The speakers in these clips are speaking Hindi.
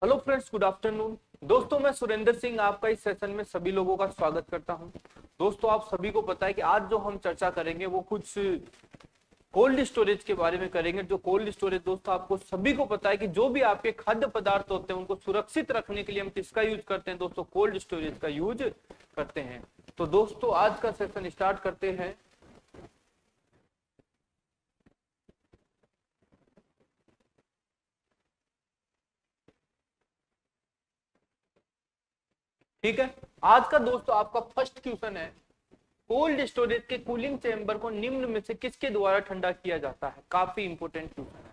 Hello friends, good afternoon. दोस्तों, मैं सुरेंद्र सिंह आपका इस सेशन में सभी लोगों का स्वागत करता हूं। दोस्तों, आप सभी को पता है कि आज जो हम चर्चा करेंगे वो कुछ कोल्ड स्टोरेज के बारे में करेंगे। जो कोल्ड स्टोरेज, दोस्तों, आपको सभी को पता है कि जो भी आपके खाद्य पदार्थ होते हैं उनको सुरक्षित रखने के लिए हम किसका यूज करते हैं? दोस्तों, कोल्ड स्टोरेज का यूज करते हैं। तो दोस्तों, आज का सेशन स्टार्ट करते हैं। ठीक है, आज का दोस्तों आपका फर्स्ट क्वेश्चन है, कोल्ड स्टोरेज के कूलिंग चेंबर को निम्न में से किसके द्वारा ठंडा किया जाता है? काफी इंपोर्टेंट क्वेश्चन है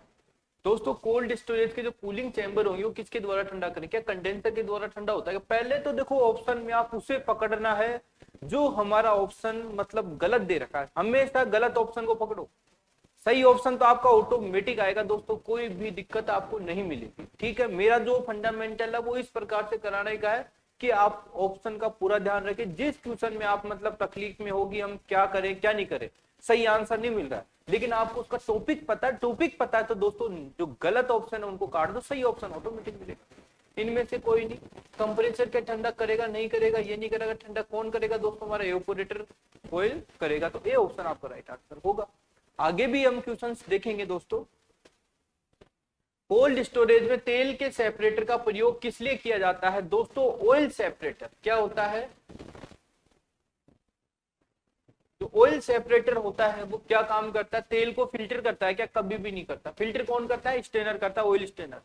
दोस्तों। कोल्ड स्टोरेज के जो कूलिंग चेंबर होंगे वो किसके द्वारा ठंडा करें? क्या कंडेंसर के द्वारा ठंडा होता है? पहले तो देखो, ऑप्शन में आप उसे पकड़ना है जो हमारा ऑप्शन मतलब गलत दे रखा है। हमेशा गलत ऑप्शन को पकड़ो, सही ऑप्शन तो आपका ऑटोमेटिक आएगा। दोस्तों, कोई भी दिक्कत आपको नहीं मिलेगी। ठीक है, मेरा जो फंडामेंटल है वो इस प्रकार से कराने का है कि आप ऑप्शन का पूरा ध्यान रखें। जिस क्वेश्चन में आप मतलब तकलीफ में होगी हम क्या करें क्या नहीं करें, सही आंसर नहीं मिल रहा है, लेकिन आपको उसका टॉपिक पता है तो दोस्तों जो गलत ऑप्शन है उनको काट दो, सही ऑप्शन ऑटोमेटिक मिलेगा। इनमें से कोई नहीं। कंप्रेसर क्या ठंडा करेगा? नहीं करेगा। ये नहीं करेगा। ठंडा कौन करेगा? दोस्तों, हमारा एवापोरेटर कोयल करेगा। तो ए ऑप्शन आपका राइट आंसर होगा। आगे भी हम क्वेश्चंस देखेंगे दोस्तों। कोल्ड स्टोरेज में तेल के सेपरेटर का प्रयोग किस लिए किया जाता है? दोस्तों, ऑयल सेपरेटर क्या होता है? जो ऑयल सेपरेटर होता है वो क्या काम करता है? तेल को फिल्टर करता है क्या? कभी भी नहीं करता। फिल्टर कौन करता है? स्टेनर करता है, ऑयल स्टेनर।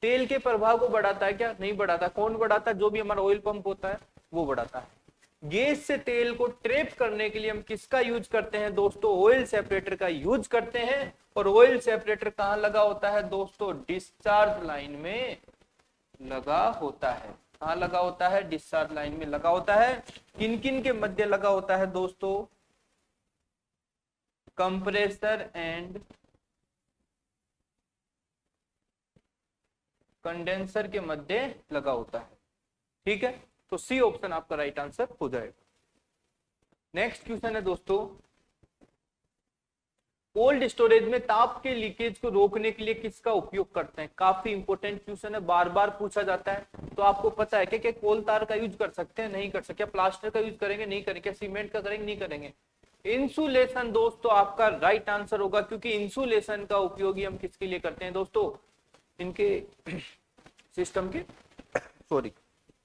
तेल के प्रभाव को बढ़ाता है क्या? नहीं बढ़ाता। कौन बढ़ाता है? जो भी हमारा ऑयल पंप होता है वो बढ़ाता है। गैस से तेल को ट्रैप करने के लिए हम किसका यूज करते हैं? दोस्तों, ऑयल सेपरेटर का यूज करते हैं। और ऑयल सेपरेटर कहां लगा होता है? दोस्तों, डिस्चार्ज लाइन में लगा होता है। कहां लगा होता है? डिस्चार्ज लाइन में लगा होता है। किन किन के मध्य लगा होता है? दोस्तों, कंप्रेसर एंड कंडेंसर के मध्य लगा होता है। ठीक है, तो सी ऑप्शन आपका राइट आंसर हो जाएगा। नेक्स्ट क्वेश्चन है दोस्तों, कोल्ड स्टोरेज में ताप के लीकेज को रोकने के लिए किसका उपयोग करते हैं? काफी इंपोर्टेंट क्वेश्चन है, बार बार पूछा जाता है। तो आपको पता है क्या कोल तार का यूज कर सकते हैं? नहीं कर सकते। क्या प्लास्टर का यूज करेंगे? नहीं करेंगे। क्या सीमेंट का करेंगे? नहीं करेंगे। इंसुलेशन दोस्तों आपका राइट आंसर होगा, क्योंकि इंसुलेशन का उपयोग ही हम किसके लिए करते हैं? दोस्तों, इनके सिस्टम के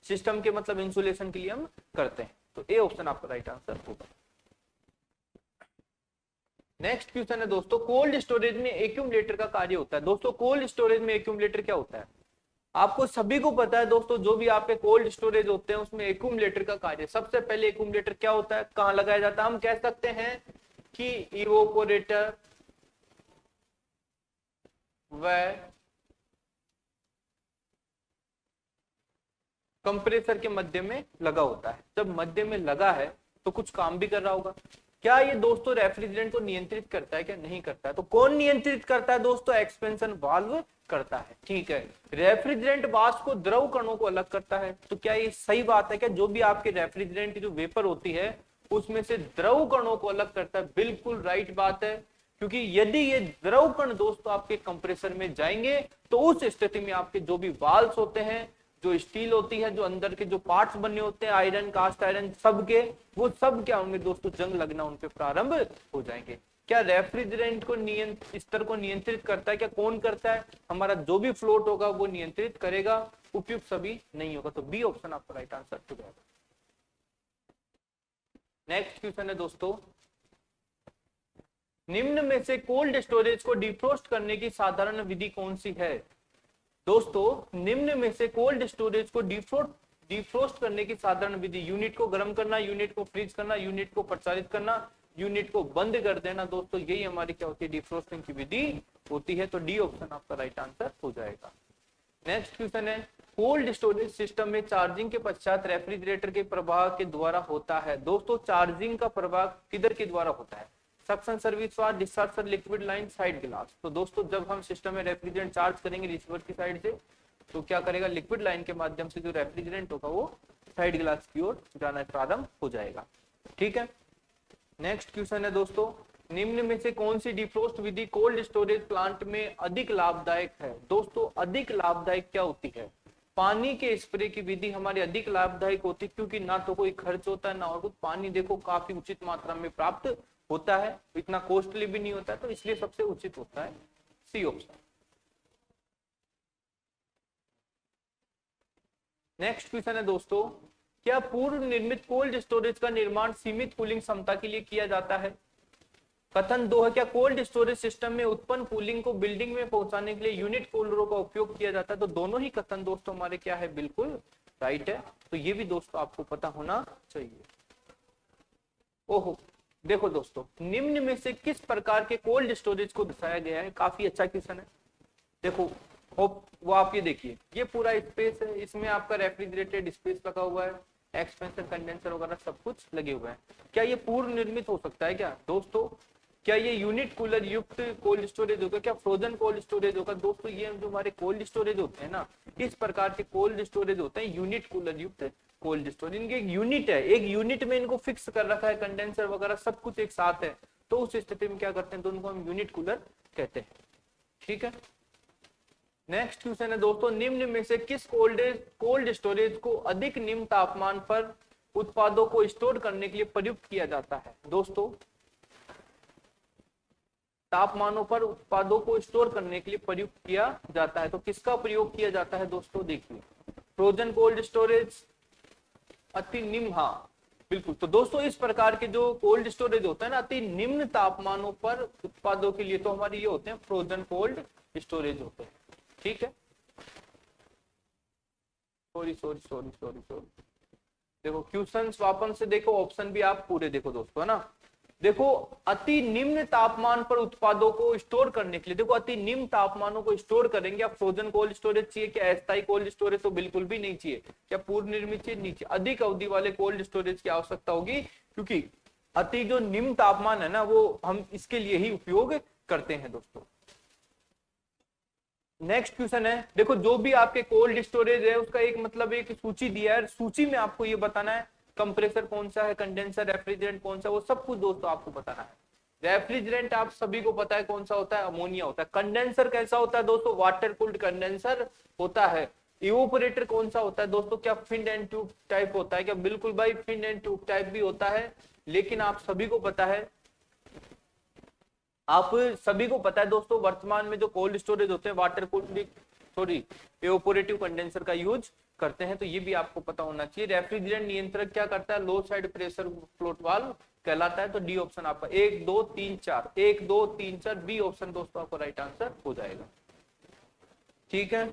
सिस्टम के मतलब इंसुलेशन के लिए हम करते हैं। तो ए ऑप्शन आपका राइट आंसर होगा। नेक्स्ट क्वेश्चन है दोस्तों, कोल्ड स्टोरेज में एक्यूमुलेटर का कार्य होता है। दोस्तों, कोल्ड स्टोरेज में एक्यूमुलेटर क्या होता है? आपको सभी को पता है दोस्तों, जो भी आपके कोल्ड स्टोरेज होते हैं उसमें एक्यूमुलेटर का कार्य। सबसे पहले एक्यूमुलेटर क्या होता है, कहां लगाया जाता है? हम कह सकते हैं कि इवोपोरेटर व कंप्रेसर के मध्य में लगा होता है। जब मध्य में लगा है तो कुछ काम भी कर रहा होगा। क्या ये दोस्तों रेफ्रिजरेंट को नियंत्रित करता है क्या? नहीं करता है। तो कौन नियंत्रित करता है? दोस्तों, एक्सपेंशन वाल्व करता है। ठीक है, रेफ्रिजरेंट वाष्प को द्रव कणों को अलग करता है। तो क्या ये सही बात है क्या? जो भी आपके रेफ्रिजरेंट की जो वेपर होती है उसमें से द्रव कणों को अलग करता है। बिल्कुल राइट बात है, क्योंकि यदि ये द्रव कण दोस्तों आपके कंप्रेसर में जाएंगे तो उस स्थिति में आपके जो भी वाल्व्स होते हैं, जो स्टील होती है, जो अंदर के जो पार्ट्स बने होते हैं, आयरन, कास्ट आयरन, सब के वो सब क्या होंगे दोस्तों? जंग लगना उन पे प्रारंभ हो जाएंगे। क्या रेफ्रिजरेंट को स्तर को नियंत्रित करता है क्या? कौन करता है? हमारा जो भी फ्लोट होगा वो नियंत्रित करेगा, उपयुक्त सभी नहीं होगा। तो बी ऑप्शन आपका राइट आंसर हो जाएगा। नेक्स्ट क्वेश्चन है दोस्तों, निम्न में से कोल्ड स्टोरेज को डिफ्रोस्ट करने की साधारण विधि कौन सी है? दोस्तों, निम्न में से कोल्ड स्टोरेज को डिफ्रोस्ट करने की साधारण विधि, यूनिट को गर्म करना, यूनिट को फ्रीज करना, यूनिट को प्रचारित करना, यूनिट को बंद कर देना। दोस्तों, यही हमारी क्या होती है? डिफ्रोस्टिंग की विधि होती है। तो डी ऑप्शन आपका राइट आंसर हो जाएगा। नेक्स्ट क्वेश्चन है, कोल्ड स्टोरेज सिस्टम में चार्जिंग के पश्चात रेफ्रिजरेटर के प्रवाह के द्वारा होता है। दोस्तों, चार्जिंग का प्रवाह किधर के द्वारा होता है? Suction service valve, discharge sir, liquid line, side glass. तो दोस्तों, जब हम सिस्टम में रेफ्रिजरेंट चार्ज करेंगे रिसीवर की साइड से, तो क्या करेगा? लिक्विड लाइन के माध्यम से जो रेफ्रिजरेंट होगा वो साइड ग्लास की ओर जाना प्रारंभ हो जाएगा। ठीक है, नेक्स्ट क्वेश्चन है दोस्तों, निम्न में से कौन सी डिफ्रोस्ट विधि कोल्ड स्टोरेज प्लांट में अधिक लाभदायक है? दोस्तों, अधिक लाभदायक क्या होती है? पानी के स्प्रे की विधि हमारी अधिक लाभदायक होती है, क्योंकि ना तो कोई खर्च होता है ना और कुछ। पानी देखो काफी उचित मात्रा में प्राप्त होता है, इतना कॉस्टली भी नहीं होता है, तो इसलिए सबसे उचित होता है सी ऑप्शन। नेक्स्ट क्वेश्चन है दोस्तों, क्या पूर्व निर्मित कोल्ड स्टोरेज का निर्माण सीमित कूलिंग क्षमता के लिए किया जाता है? कथन 2 है, क्या कोल्ड स्टोरेज सिस्टम में उत्पन्न कूलिंग को बिल्डिंग में पहुंचाने के लिए यूनिट कूलरों का उपयोग किया जाता है? तो दोनों ही कथन दोस्तों हमारे क्या है, बिल्कुल राइट है। तो ये भी दोस्तों आपको पता होना चाहिए। ओहो, देखो दोस्तों, निम्न में से किस प्रकार के कोल्ड स्टोरेज को दर्शाया गया है? काफी अच्छा क्वेश्चन है। देखो होप वो आप ये देखिए, ये पूरा स्पेस है, इसमें आपका रेफ्रिजरेटेड स्पेस लगा हुआ है, एक्सपेंशन कंडेंसर वगैरह सब कुछ लगे हुए हैं। क्या ये पूर्व निर्मित हो सकता है क्या दोस्तों? क्या ये यूनिट कूलर युक्त कोल्ड स्टोरेज होगा? क्या फ्रोजन कोल्ड स्टोरेज होगा? दोस्तों ये जो हमारे कोल्ड स्टोरेज होते हैं ना, इस प्रकार के कोल्ड स्टोरेज होते हैं यूनिट कूलर युक्त कोल्ड स्टोरेज। इनके एक यूनिट है, एक यूनिट में इनको फिक्स कर रखा है, कंडेंसर वगैरह सब कुछ एक साथ है, तो उस स्थिति में क्या करते हैं, तो उनको हम यूनिट कूलर कहते हैं। ठीक है। नेक्स्ट क्वेश्चन है दोस्तों, निम्न में से किस कोल्ड स्टोरेज को अधिक निम्न तापमान पर उत्पादों को स्टोर करने के लिए प्रयुक्त किया जाता है? दोस्तों तापमानों पर उत्पादों को स्टोर करने के लिए प्रयुक्त किया जाता है, तो किसका प्रयोग किया जाता है दोस्तों? देखिए, फ्रोजन कोल्ड स्टोरेज, अति निम्न, हाँ बिल्कुल। तो दोस्तों इस प्रकार के जो कोल्ड स्टोरेज होता है ना, अति निम्न तापमानों पर उत्पादों के लिए, तो हमारे ये होते हैं फ्रोजन कोल्ड स्टोरेज होते हैं। ठीक है। सॉरी देखो क्वेश्चन वापस से देखो, ऑप्शन भी आप पूरे देखो दोस्तों, है ना। देखो अति निम्न तापमान पर उत्पादों को स्टोर करने के लिए, देखो अति निम्न तापमानों को स्टोर करेंगे, आप फ्रोजन कोल्ड स्टोरेज चाहिए क्या अस्थायी कोल्ड स्टोरेज? तो बिल्कुल भी नहीं चाहिए। क्या पूर्व निर्मित चाहिए? नहीं चाहिए। अधिक अवधि वाले कोल्ड स्टोरेज की आवश्यकता होगी, क्योंकि अति जो निम्न तापमान है ना, वो हम इसके लिए ही उपयोग करते हैं दोस्तों। नेक्स्ट क्वेश्चन है, देखो जो भी आपके कोल्ड स्टोरेज है उसका एक मतलब एक सूची दिया है, सूची में आपको ये बताना है कंप्रेसर कौन सा है, कंडेंसर, रेफ्रिजरेंट कौन सा, वो सब कुछ दोस्तों आपको बताना है। रेफ्रिजरेंट आप सभी को पता है कौन सा होता है, अमोनिया होता है। कंडेंसर कैसा होता है दोस्तों? वाटर कूल्ड कंडेंसर होता है। इवोपरेटर कौन सा होता है दोस्तों? क्या फिन एंड ट्यूब टाइप होता है क्या? बिल्कुल भाई, फिन एंड ट्यूब टाइप भी होता है, लेकिन आप सभी को पता है, आप सभी को पता है दोस्तों, वर्तमान में जो कोल्ड स्टोरेज होते हैं वाटर कूल्ड इवेपोरेटिव कंडेंसर का यूज करते हैं, तो ये भी आपको पता होना चाहिए। रेफ्रिजरेंट नियंत्रक क्या करता है? लो साइड प्रेशर फ्लोट वाल्व कहलाता है। तो डी ऑप्शन आपका 1 2 3 4, 1 2 3 4 बी ऑप्शन दोस्तों आपका राइट आंसर हो जाएगा। ठीक है।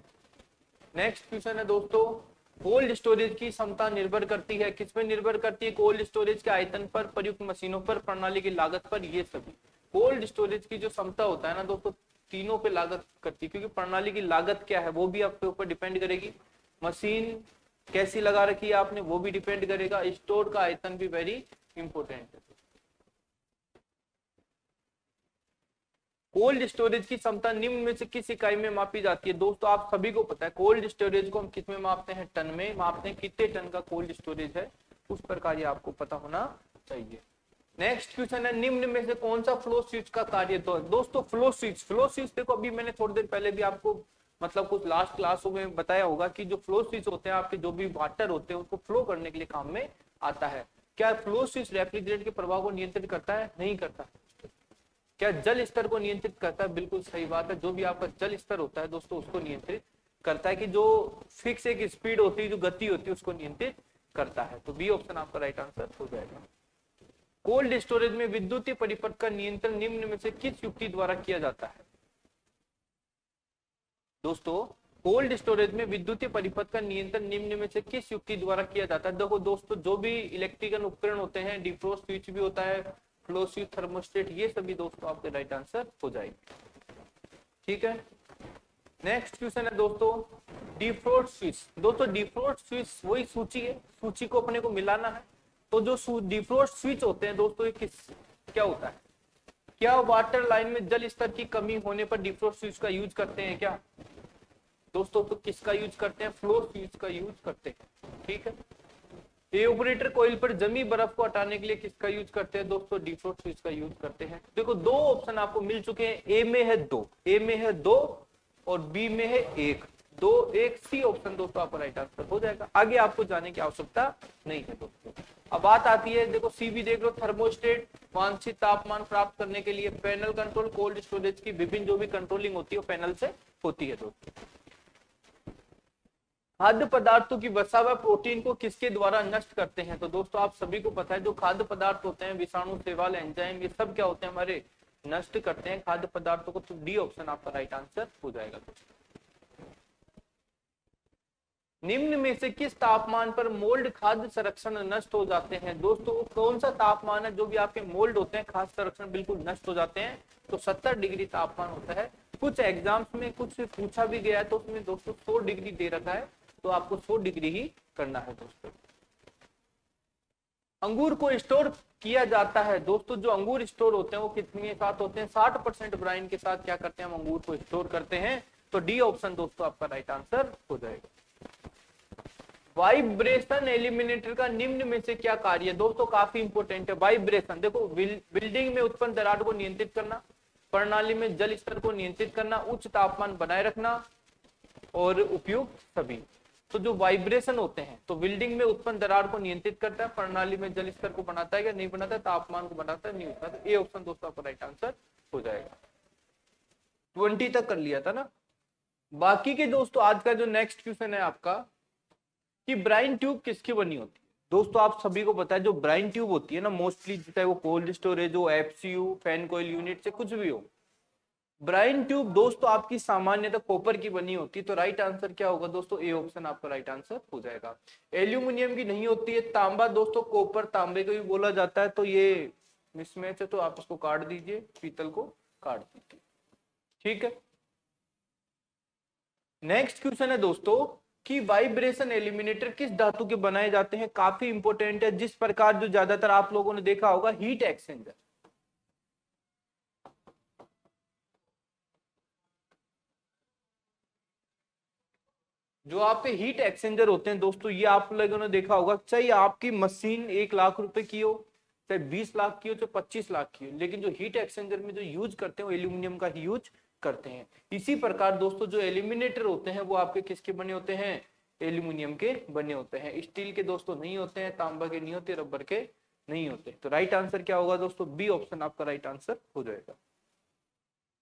नेक्स्ट क्वेश्चन है दोस्तों, कोल्ड स्टोरेज की क्षमता निर्भर करती है, किसमें निर्भर करती है? कोल्ड स्टोरेज के आयतन पर, प्रयुक्त मशीनों पर, प्रणाली की लागत पर। ये सभी कोल्ड स्टोरेज की जो क्षमता होता है ना दोस्तों, तीनों पे लागत करती है, क्योंकि प्रणाली की लागत क्या है वो भी आपके ऊपर डिपेंड करेगी, मशीन कैसी लगा रखी है आपने वो भी डिपेंड करेगा, स्टोर का आयतन भी वेरी इंपॉर्टेंट है। कोल्ड स्टोरेज की क्षमता निम्न में से किस इकाई में मापी जाती है? दोस्तों आप सभी को पता है कोल्ड स्टोरेज को हम किस में मापते हैं? टन में मापते हैं। कितने टन का कोल्ड स्टोरेज है उस प्रकार ये आपको पता होना चाहिए। नेक्स्ट क्वेश्चन है, निम्न में से कौन सा फ्लो स्विच का कार्य? तो दोस्तों फ्लो स्विच देखो, अभी मैंने थोड़ी देर पहले भी आपको मतलब कुछ लास्ट क्लासों में बताया होगा कि जो फ्लो स्विच होते हैं आपके, जो भी वाटर होते हैं उसको फ्लो करने के लिए काम में आता है। क्या फ्लो स्विच रेफ्रिजरेंट के प्रभाव को नियंत्रित करता है? नहीं करता। क्या जल स्तर को नियंत्रित करता है? बिल्कुल सही बात है, जो भी आपका जल स्तर होता है दोस्तों उसको नियंत्रित करता है, कि जो फिक्स एक स्पीड होती है, जो गति होती है उसको नियंत्रित करता है। तो बी ऑप्शन आपका राइट आंसर हो जाएगा। कोल्ड स्टोरेज में विद्युतीय परिपथ का नियंत्रण निम्न में से किस युक्ति द्वारा किया जाता है? दोस्तों कोल्ड स्टोरेज में विद्युतीय परिपथ का नियंत्रण निम्न में से किस युक्ति द्वारा किया जाता है? देखो दोस्तों, जो भी इलेक्ट्रिकल उपकरण होते हैं, डिफ्रोस्ट स्विच भी होता है, फ्लो स्विच, थर्मोस्टेट, ये सभी दोस्तों आपके राइट आंसर हो जाएंगे। ठीक है। नेक्स्ट क्वेश्चन है दोस्तों, डिफ्रोस्ट स्विच। दोस्तों डिफ्रोस्ट स्विच वही सूची है, सूची को अपने को मिलाना है। तो जो डिफ्रोस्ट स्विच होते हैं दोस्तों, क्या होता है? क्या वाटर लाइन में जल स्तर की कमी होने पर डिफ्रोस्ट स्विच का यूज करते हैं क्या दोस्तों? तो किसका यूज करते हैं? फ्लो स्विच का यूज करते हैं। ठीक है। इवेपोरेटर कॉइल पर जमी बर्फ को हटाने के लिए किसका यूज करते हैं दोस्तों? डिफ्रोस्ट स्विच का यूज करते हैं। देखो दो ऑप्शन आपको मिल चुके हैं, ए में है 2, ए में है 2 और बी में है 1। दो, एक सी ऑप्शन दोस्तों आपका राइट आंसर हो जाएगा। आगे आपको जाने की आवश्यकता नहीं है दोस्तों। अब बात आती है, देखो सी भी देख लो, थर्मोस्टेट वांछित तापमान प्राप्त करने के लिए पैनल कंट्रोल, कोल्ड स्टोरेज की विभिन्न जो भी कंट्रोलिंग होती है वो पैनल से होती है दोस्तों। खाद्य पदार्थों की वसा व प्रोटीन को किसके द्वारा नष्ट करते हैं? तो दोस्तों आप सभी को पता है जो खाद्य पदार्थ होते हैं, विषाणु, शैवाल, एंजाइम, ये सब क्या होते हैं हमारे, नष्ट करते हैं खाद्य पदार्थों को। तो डी ऑप्शन आपका राइट आंसर हो जाएगा दोस्तों। निम्न में से किस तापमान पर मोल्ड खाद्य संरक्षण नष्ट हो जाते हैं? दोस्तों कौन सा तापमान है जो भी आपके मोल्ड होते हैं खाद्य संरक्षण बिल्कुल नष्ट हो जाते हैं? तो 70 डिग्री तापमान होता है। कुछ एग्जाम्स में कुछ पूछा भी गया है तो उसमें दोस्तों 100 डिग्री दे रखा है, तो आपको 100 डिग्री ही करना है दोस्तों। अंगूर को स्टोर किया जाता है दोस्तों, जो अंगूर स्टोर होते हैं वो कितने के साथ होते हैं? 60% ब्राइन के साथ क्या करते हैं हम अंगूर को स्टोर करते हैं। तो डी ऑप्शन दोस्तों आपका राइट आंसर हो जाएगा। वाइब्रेशन एलिमिनेटर का निम्न में से क्या कार्य? दोस्तों काफी इंपोर्टेंट है वाइब्रेशन। देखो बिल्डिंग में उत्पन्न दरार को नियंत्रित करना, प्रणाली में जल स्तर को नियंत्रित करना, उच्च तापमान बनाए रखना और उपयुक्त सभी। तो जो वाइब्रेशन होते हैं तो बिल्डिंग में उत्पन्न दरार को नियंत्रित करता है, प्रणाली में जल स्तर को बनाता है या नहीं बनाता है, तापमान को बनाता है नहीं होता। तो ए ऑप्शन दोस्तों आपका राइट आंसर हो जाएगा। 20 तक कर लिया था ना। बाकी के दोस्तों आज का जो नेक्स्ट क्वेश्चन है आपका कि ब्राइन ट्यूब किसकी बनी होती है? दोस्तों आप सभी को पता है जो ब्राइन ट्यूब होती है ना, मोस्टली चाहे वो कोल्ड स्टोरेज हो, एफसीयू, फैन कॉइल यूनिट से कुछ भी हो, ब्राइन ट्यूब दोस्तों आपकी सामान्यतः कॉपर की बनी होती है। तो राइट आंसर क्या होगा दोस्तों? ए ऑप्शन आपका राइट आंसर हो जाएगा। एल्यूमिनियम की नहीं होती है। तांबा दोस्तों, कॉपर तांबे को भी बोला जाता है, तो ये मिसमैच है, तो आप इसको काट दीजिए, पीतल को काट दीजिए। ठीक है। नेक्स्ट क्वेश्चन है दोस्तों कि वाइब्रेशन एलिमिनेटर किस धातु के बनाए जाते हैं? काफी इंपोर्टेंट है। जिस प्रकार जो ज्यादातर आप लोगों ने देखा होगा हीट एक्सचेंजर, जो आपके हीट एक्सचेंजर होते हैं दोस्तों, ये आप लोगों ने देखा होगा, चाहे आपकी मशीन 1 लाख रुपए की हो, चाहे 20 लाख की हो, चाहे 25 लाख की हो, लेकिन जो हीट एक्सचेंजर में जो यूज करते हैं वो एल्यूमिनियम का ही यूज करते हैं। इसी प्रकार दोस्तों जो एलिमिनेटर होते हैं वो आपके किसके बने होते हैं? एल्यूमिनियम के बने होते हैं। स्टील के दोस्तों नहीं होते हैं, तांबा के नहीं होते, रबर के नहीं होते। तो राइट आंसर क्या होगा दोस्तों? बी ऑप्शन आपका राइट आंसर हो जाएगा।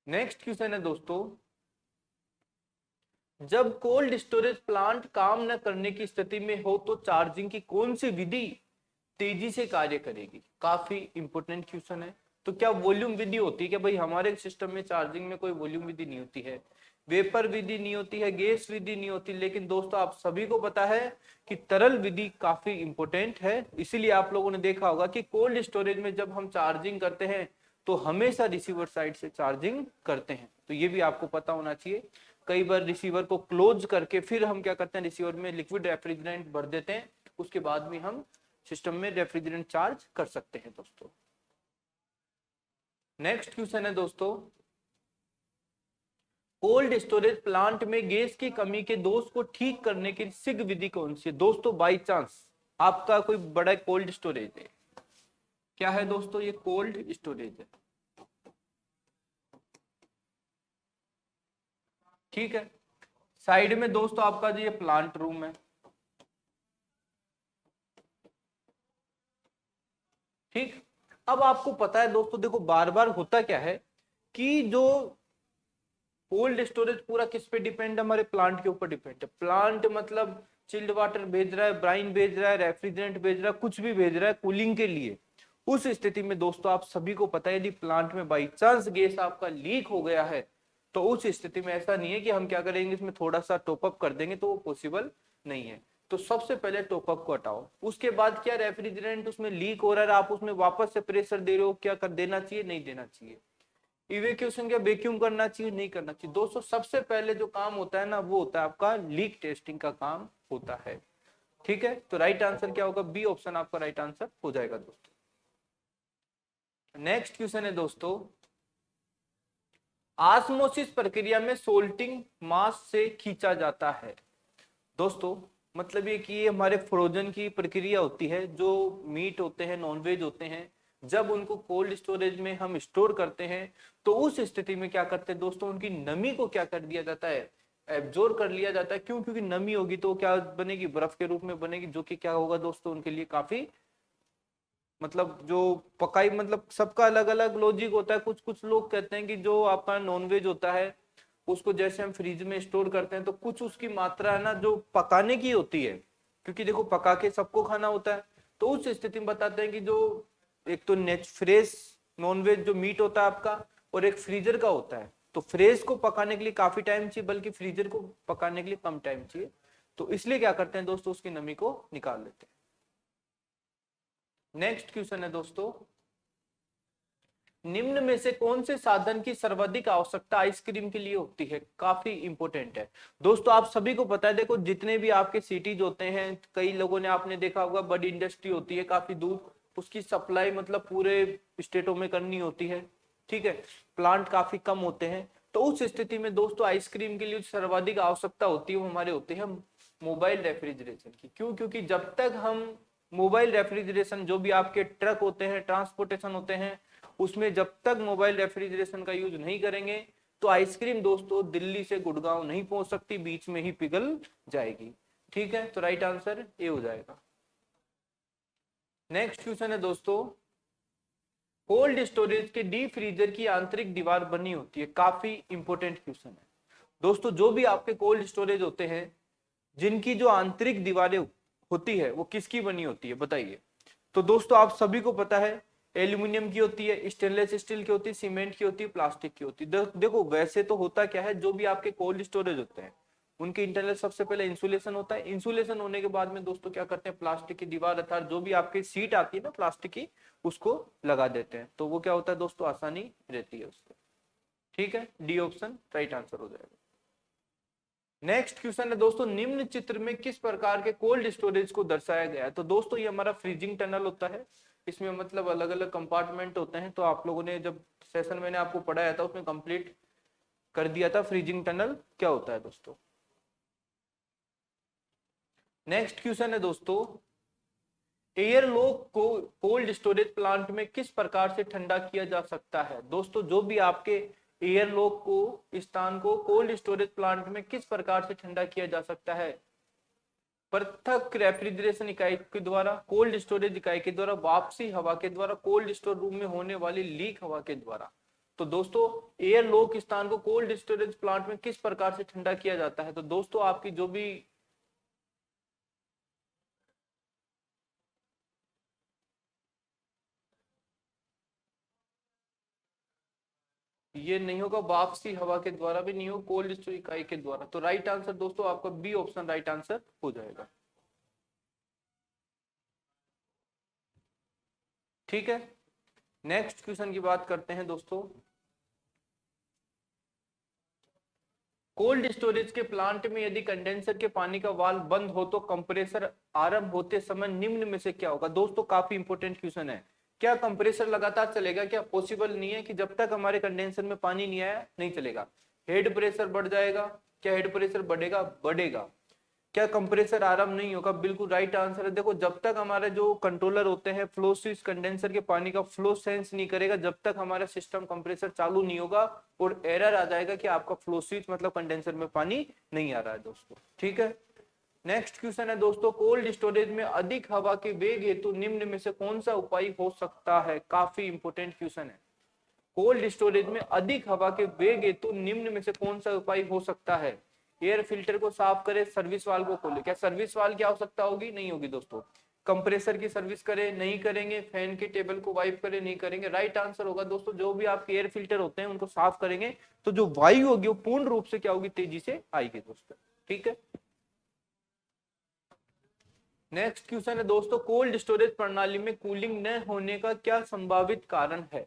नेक्स्ट क्वेश्चन है दोस्तों, जब कोल्ड स्टोरेज प्लांट काम न करने की स्थिति में हो तो चार्जिंग की कौन सी विधि तेजी से कार्य करेगी? काफी इंपोर्टेंट क्वेश्चन है। तो क्या वॉल्यूम विधि होती है? क्या भाई हमारे सिस्टम में चार्जिंग में कोई वॉल्यूम विधि नहीं होती है, वेपर विधि नहीं होती है, गैस विधि नहीं होती, लेकिन दोस्तों आप सभी को पता है कि तरल विधि काफी इंपोर्टेंट है। इसीलिए आप लोगों ने देखा होगा कि कोल्ड स्टोरेज में जब हम चार्जिंग करते हैं तो हमेशा रिसीवर साइड से चार्जिंग करते हैं। तो ये भी आपको पता होना चाहिए। कई बार रिसीवर को क्लोज करके फिर हम क्या करते हैं, रिसीवर में लिक्विड रेफ्रिजरेंट भर देते हैं, उसके बाद भी हम सिस्टम में रेफ्रिजरेंट चार्ज कर सकते हैं दोस्तों। नेक्स्ट क्वेश्चन है दोस्तों, कोल्ड स्टोरेज प्लांट में गैस की कमी के दोष को ठीक करने की शीघ्र विधि कौन सी है? दोस्तों बाई चांस आपका कोई बड़ा कोल्ड स्टोरेज है, क्या है दोस्तों? ये कोल्ड स्टोरेज है, ठीक है। साइड में दोस्तों आपका जो ये प्लांट रूम है, ठीक। अब आपको पता है दोस्तों, देखो बार बार होता क्या है कि जो कोल्ड स्टोरेज पूरा किस पे डिपेंड है? हमारे प्लांट के ऊपर डिपेंड है। प्लांट मतलब चिल्ड वाटर भेज रहा है, ब्राइन भेज रहा है, रेफ्रिजरेंट भेज रहा है, कुछ भी भेज रहा है कूलिंग के लिए। उस स्थिति में दोस्तों आप सभी को पता है यदि प्लांट में बाई चांस गैस आपका लीक हो गया है तो उस स्थिति में ऐसा नहीं है कि हम क्या करेंगे इसमें थोड़ा सा टॉपअप कर देंगे, तो वो पॉसिबल नहीं है। तो सबसे पहले टॉपअप को हटाओ। उसके बाद क्या, रेफ्रिजरेंट उसमें लीक हो रहा है, आप उसमें वापस से प्रेशर दे रहे हो, क्या कर देना चाहिए? नहीं देना चाहिए। इवेक्यूएशन क्या वैक्यूम करना चाहिए? नहीं करना चाहिए। दोस्तों सबसे पहले जो काम होता है ना वो होता है आपका लीक टेस्टिंग का काम होता है, ठीक है। तो राइट आंसर क्या होगा? बी ऑप्शन आपका राइट आंसर हो जाएगा दोस्तों। नेक्स्ट क्वेश्चन है दोस्तों, ऑस्मोसिस प्रक्रिया में सोल्टिंग मास से खींचा जाता है। दोस्तों मतलब ये कि ये हमारे फ्रोजन की प्रक्रिया होती है। जो मीट होते हैं, नॉनवेज होते हैं, जब उनको कोल्ड स्टोरेज में हम स्टोर करते हैं तो उस स्थिति में क्या करते हैं दोस्तों, उनकी नमी को क्या कर दिया जाता है? एब्जॉर्ब कर लिया जाता है। क्यों? क्योंकि नमी होगी तो क्या बनेगी, बर्फ के रूप में बनेगी, जो कि क्या होगा दोस्तों उनके लिए काफी मतलब जो पकाई मतलब सबका अलग अलग लॉजिक होता है। कुछ कुछ लोग कहते हैं कि जो आपका नॉनवेज होता है उसको जैसे हम फ्रिज में स्टोर करते हैं तो कुछ उसकी मात्रा है ना जो पकाने की होती है, क्योंकि देखो पका के सबको खाना होता है। तो उस स्थिति में बताते हैं कि जो एक तो फ्रेश नॉनवेज जो मीट होता है आपका और एक फ्रीजर का होता है, तो फ्रेश को पकाने के लिए काफी टाइम चाहिए बल्कि फ्रीजर को पकाने के लिए कम टाइम चाहिए। तो इसलिए क्या करते हैं दोस्तों, उसकी नमी को निकाल लेते हैं। नेक्स्ट क्वेश्चन है दोस्तों, निम्न में से कौन से साधन की सर्वाधिक आवश्यकता आइसक्रीम के लिए होती है? काफी इंपोर्टेंट है दोस्तों। आप सभी को पता है, देखो जितने भी आपके सिटीज होते हैं, कई लोगों ने आपने देखा होगा बड़ी इंडस्ट्री होती है काफी दूर, उसकी सप्लाई मतलब पूरे स्टेटों में करनी होती है, ठीक है, प्लांट काफी कम होते हैं। तो उस स्थिति में दोस्तों आइसक्रीम के लिए सर्वाधिक आवश्यकता होती है वो हमारे होते हैं मोबाइल रेफ्रिजरेशन की। क्यों? क्योंकि जब तक हम मोबाइल रेफ्रिजरेशन, जो भी आपके ट्रक होते हैं, ट्रांसपोर्टेशन होते हैं, उसमें जब तक मोबाइल रेफ्रिजरेशन का यूज नहीं करेंगे तो आइसक्रीम दोस्तों दिल्ली से गुड़गांव नहीं पहुंच सकती, बीच में ही पिघल जाएगी। ठीक है, तो राइट आंसर ए हो जाएगा। नेक्स्ट क्वेश्चन है दोस्तों, कोल्ड स्टोरेज के डीप फ्रीजर की आंतरिक दीवार बनी होती है? काफी इंपोर्टेंट क्वेश्चन है दोस्तों। जो भी आपके कोल्ड स्टोरेज होते हैं जिनकी जो आंतरिक दीवारें होती है वो किसकी बनी होती है बताइए? तो दोस्तों आप सभी को पता है एल्यूमिनियम की होती है, स्टेनलेस स्टील की होती है, सीमेंट की होती है, प्लास्टिक की होती है। देखो वैसे तो होता क्या है, जो भी आपके कोल्ड स्टोरेज होते हैं उनके इंटरनल सबसे पहले इंसुलेशन होता है। इंसुलेशन होने के बाद में दोस्तों क्या करते हैं, प्लास्टिक की दीवार अर्थात जो भी आपकी सीट आती है ना प्लास्टिक की, उसको लगा देते हैं। तो वो क्या होता है दोस्तों, आसानी रहती है उसको। ठीक है, डी ऑप्शन राइट आंसर हो जाएगा। नेक्स्ट क्वेश्चन है दोस्तों, निम्न चित्र में किस प्रकार के कोल्ड स्टोरेज को दर्शाया गया है? तो दोस्तों ये हमारा फ्रीजिंग टनल होता है, इसमें मतलब अलग अलग कंपार्टमेंट होते हैं। तो आप लोगों ने जब सेशन मैंने आपको पढ़ाया था उसमें कंप्लीट कर दिया था फ्रीजिंग टनल क्या होता है दोस्तों। नेक्स्ट क्वेश्चन है दोस्तों, एयरलॉक को कोल्ड स्टोरेज प्लांट में किस प्रकार से ठंडा किया जा सकता है? दोस्तों जो भी आपके एयरलॉक को स्थान को कोल्ड स्टोरेज प्लांट में किस प्रकार से ठंडा किया जा सकता है? पृथक रेफ्रिजरेशन इकाई के द्वारा, कोल्ड स्टोरेज इकाई के द्वारा, वापसी हवा के द्वारा, कोल्ड स्टोर रूम में होने वाली लीक हवा के द्वारा। तो दोस्तों एयरलॉक स्थान को कोल्ड स्टोरेज प्लांट में किस प्रकार से ठंडा किया जाता है? तो दोस्तों आपकी जो भी ये नहीं होगा, वापसी हवा के द्वारा भी नहीं हो, कोल्ड स्टोरेज इकाई के द्वारा। तो राइट आंसर दोस्तों आपका बी ऑप्शन राइट आंसर हो जाएगा। ठीक है, नेक्स्ट क्वेश्चन की बात करते हैं दोस्तों, कोल्ड स्टोरेज के प्लांट में यदि कंडेंसर के पानी का वाल्व बंद हो तो कंप्रेसर आरंभ होते समय निम्न में से क्या होगा? दोस्तों काफी इंपोर्टेंट क्वेश्चन है। क्या कंप्रेसर लगातार चलेगा? क्या पॉसिबल नहीं है कि जब तक हमारे कंडेंसर में पानी नहीं आया नहीं चलेगा। हेड प्रेशर बढ़ जाएगा। क्या हेड प्रेशर बढ़ेगा? बढ़ेगा। क्या कंप्रेसर आरंभ नहीं होगा? बिल्कुल राइट आंसर है। देखो जब तक हमारे जो कंट्रोलर होते हैं फ्लो स्विच कंडेंसर के पानी का फ्लो सेंस नहीं करेगा, जब तक हमारा सिस्टम कंप्रेसर चालू नहीं होगा और एरर आ जाएगा कि आपका फ्लो स्विच मतलब कंडेंसर में पानी नहीं आ रहा है दोस्तों। ठीक है, नेक्स्ट क्वेश्चन है दोस्तों, कोल्ड स्टोरेज में अधिक हवा के वेग हेतु निम्न में से कौन सा उपाय हो सकता है? काफी इंपोर्टेंट क्वेश्चन है। कोल्ड स्टोरेज में अधिक हवा के वेग हेतु निम्न में से कौन सा उपाय हो सकता है? एयर फिल्टर को साफ करे, सर्विस वाल्व को खोले। क्या सर्विस वाल्व की आवश्यकता होगी? नहीं होगी दोस्तों। कंप्रेसर की सर्विस करें? नहीं करेंगे। फैन के टेबल को वाइप करें? नहीं करेंगे। राइट आंसर होगा दोस्तों, जो भी आपके एयर फिल्टर होते हैं उनको साफ करेंगे तो जो वायु होगी वो पूर्ण रूप से क्या होगी, तेजी से आएगी दोस्तों। ठीक है, नेक्स्ट क्वेश्चन है दोस्तों, कोल्ड स्टोरेज प्रणाली में कूलिंग न होने का क्या संभावित कारण है?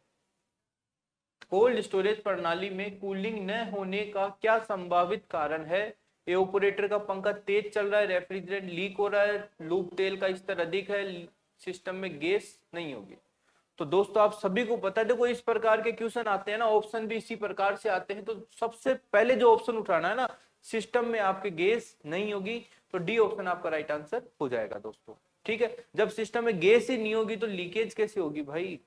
कोल्ड स्टोरेज प्रणाली में कूलिंग न होने का क्या संभावित कारण है? एवापोरेटर का पंखा तेज चल रहा है, रेफ्रिजरेंट लीक हो रहा है, लूप तेल का स्तर अधिक है, सिस्टम में गैस नहीं होगी। तो दोस्तों आप सभी को पता है, देखो इस प्रकार के क्वेश्चन आते हैं ना, ऑप्शन भी इसी प्रकार से आते हैं। तो सबसे पहले जो ऑप्शन उठाना है ना, सिस्टम में आपकी गैस नहीं होगी, तो डी ऑप्शन आपका राइट आंसर हो जाएगा दोस्तों। ठीक है, जब सिस्टम में गैस ही नहीं होगी तो लीकेज कैसे होगी भाई?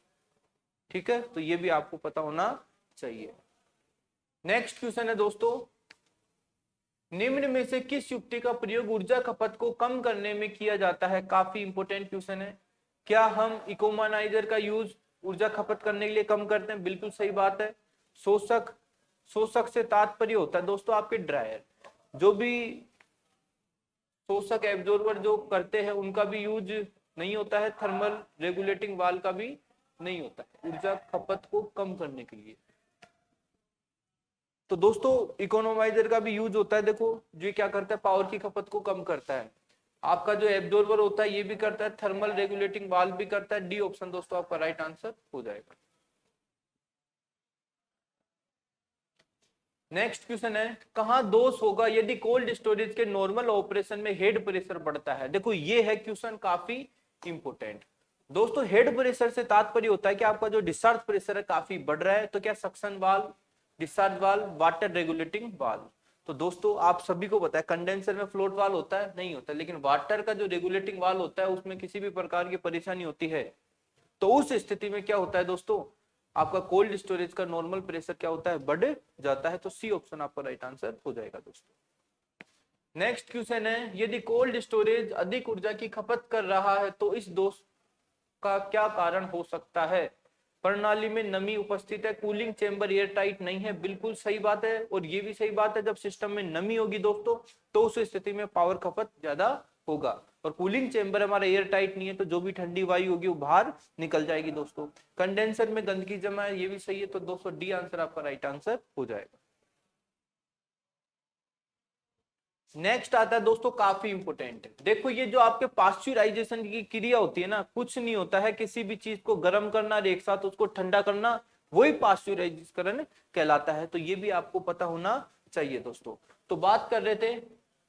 ठीक है, तो ये भी आपको पता होना चाहिए। नेक्स्ट क्वेश्चन है दोस्तों, निम्न में से किस युक्ति का प्रयोग ऊर्जा खपत को कम करने में किया जाता है? काफी इंपोर्टेंट क्वेश्चन है। क्या हम इकोनोमाइजर का यूज ऊर्जा खपत करने के लिए कम करते हैं? बिल्कुल सही बात है। शोषक, शोषक से तात्पर्य होता है दोस्तों आपके ड्रायर। जो भी शोषक एब्जॉर्बर जो करते हैं उनका भी यूज नहीं होता है, थर्मल रेगुलेटिंग वाल का भी नहीं होता है ऊर्जा खपत को कम करने के लिए। तो दोस्तों इकोनोमाइजर का भी यूज होता है। देखो जो क्या करता है, पावर की खपत को कम करता है। आपका जो एब्जॉर्बर होता है ये भी करता है, थर्मल रेगुलेटिंग वाल्व भी करता है। डी ऑप्शन दोस्तों आपका राइट आंसर हो जाएगा। नेक्स्ट क्वेश्चन है, कहां दोष होगा यदि कोल्ड स्टोरेज के नॉर्मल ऑपरेशन में हेड प्रेशर बढ़ता है? देखो ये है क्वेश्चन काफी इंपोर्टेंट। दोस्तों हेड प्रेशर से तात्पर्य होता है कि आपका जो डिस्चार्ज प्रेशर है काफी बढ़ रहा है। तो क्या suction valve, discharge valve, water regulating valve? तो दोस्तों आप सभी को पता है कंडेंसर में फ्लोट वाल्व होता है, नहीं होता, लेकिन वाटर का जो रेगुलेटिंग वाल्व होता है उसमें किसी भी प्रकार की परेशानी होती है तो उस स्थिति में क्या होता है दोस्तों, आपका कोल्ड स्टोरेज का नॉर्मल प्रेशर क्या होता है, बढ़ जाता है। तो सी ऑप्शन आपका राइट आंसर हो जाएगा दोस्तों। नेक्स्ट क्वेश्चन है, यदि कोल्ड स्टोरेज अधिक ऊर्जा की खपत कर रहा है तो इस दोष का क्या कारण हो सकता है? प्रणाली में नमी उपस्थित है, कूलिंग चेंबर एयर टाइट नहीं है। बिल्कुल सही बात है। और ये भी सही बात है, जब सिस्टम में नमी होगी दोस्तों तो उस स्थिति में पावर खपत ज्यादा होगा। और कूलिंग चेंबर हमारा एयर टाइट नहीं है तो जो भी ठंडी वायु होगी वो बाहर निकल जाएगी दोस्तों। कंडेंसर में गंदगी जमा है, ये भी सही है। तो दोस्तों डी आंसर आपका राइट आंसर हो जाएगा। नेक्स्ट आता है दोस्तों काफी इंपोर्टेंट है। देखो ये जो आपके पास्चुराइजेशन की क्रिया होती है ना, कुछ नहीं होता है, किसी भी चीज को गर्म करना और एक साथ उसको ठंडा करना, वही पास्चुराइजेशन कहलाता है। तो ये भी आपको पता होना चाहिए दोस्तों। तो बात कर रहे थे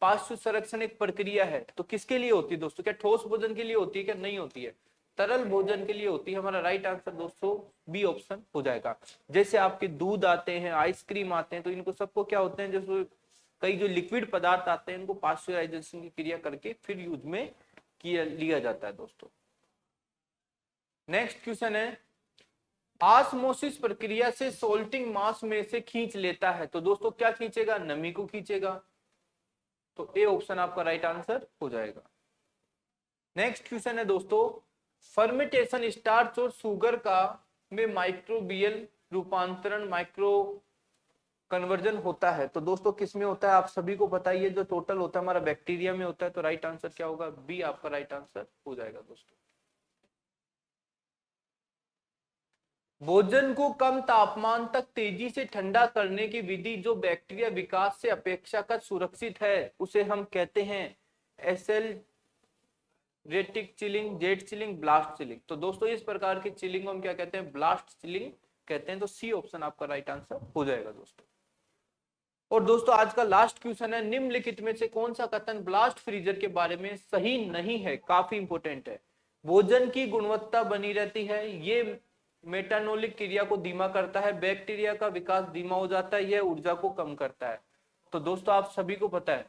पाश्चु संरक्षण एक प्रक्रिया है, तो किसके लिए होती है दोस्तों? क्या ठोस भोजन के लिए होती है? क्या नहीं होती है? तरल भोजन के लिए होती है। हमारा राइट आंसर दोस्तों बी ऑप्शन हो जाएगा। जैसे आपके दूध आते हैं, आइसक्रीम आते हैं, तो इनको सबको क्या होते हैं, जैसे कई जो लिक्विड पदार्थ आते हैं इनको पाश्चराइजेशन की क्रिया करके फिर यूज में किया लिया जाता है दोस्तों। नेक्स्ट क्वेश्चन है, ऑस्मोसिस प्रक्रिया से सोल्टिंग मास में से खींच लेता है। तो दोस्तों क्या खींचेगा? नमी को खींचेगा। तो ए ऑप्शन आपका राइट आंसर हो जाएगा। नेक्स्ट क्वेश्चन है दोस्तों, फर्मेंटेशन स्टार्च और शुगर का में माइक्रोबियल रूपांतरण, माइक्रो कन्वर्जन होता है। तो दोस्तों किस में होता है आप सभी को बताइए। जो टोटल होता है हमारा बैक्टीरिया में होता है। तो राइट आंसर क्या होगा? बी आपका राइट आंसर हो जाएगा दोस्तों। भोजन को कम तापमान तक तेजी से ठंडा करने की विधि जो बैक्टीरिया विकास से अपेक्षाकृत सुरक्षित है उसे हम कहते हैं accelerated chilling, jet chilling, blast chilling. तो दोस्तों इस प्रकार की चिलिंग को हम क्या कहते हैं? ब्लास्ट चिलिंग कहते हैं। तो सी ऑप्शन आपका राइट आंसर हो जाएगा दोस्तों। और दोस्तों आज का लास्ट क्वेश्चन है, निम्नलिखित में से कौन सा कथन ब्लास्ट फ्रीजर के बारे में सही नहीं है? काफी इंपोर्टेंट है। भोजन की गुणवत्ता बनी रहती है, ये मेटानोलिक क्रिया को धीमा करता है, बैक्टीरिया का विकास धीमा हो जाता है, यह ऊर्जा को कम करता है। तो दोस्तों आप सभी को पता है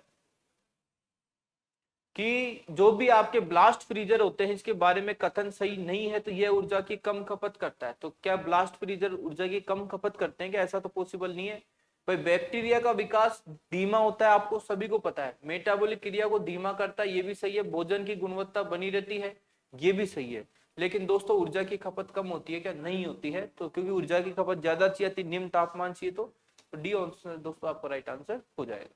कि जो भी आपके ब्लास्ट फ्रीजर होते हैं इसके बारे में कथन सही नहीं है। तो यह ऊर्जा की कम खपत करता है। तो क्या ब्लास्ट फ्रीजर ऊर्जा की कम खपत करते हैं? क्या ऐसा तो पॉसिबल नहीं है भाई। बैक्टीरिया का विकास धीमा होता है, आपको सभी को पता है। मेटाबॉलिक क्रिया को धीमा करता है, ये भी सही है। भोजन की गुणवत्ता बनी रहती है, ये भी सही है। लेकिन दोस्तों ऊर्जा की खपत कम होती है? क्या नहीं होती है? तो क्योंकि ऊर्जा की खपत ज्यादा चाहिए, निम्न तापमान चाहिए, तो डी आंसर दोस्तों आपका राइट आंसर हो जाएगा।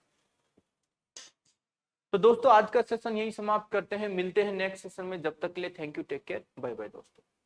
तो दोस्तों आज का सेशन यही समाप्त करते हैं, मिलते हैं नेक्स्ट सेशन में। जब तक के लिए thank you, take care, bye bye दोस्तों।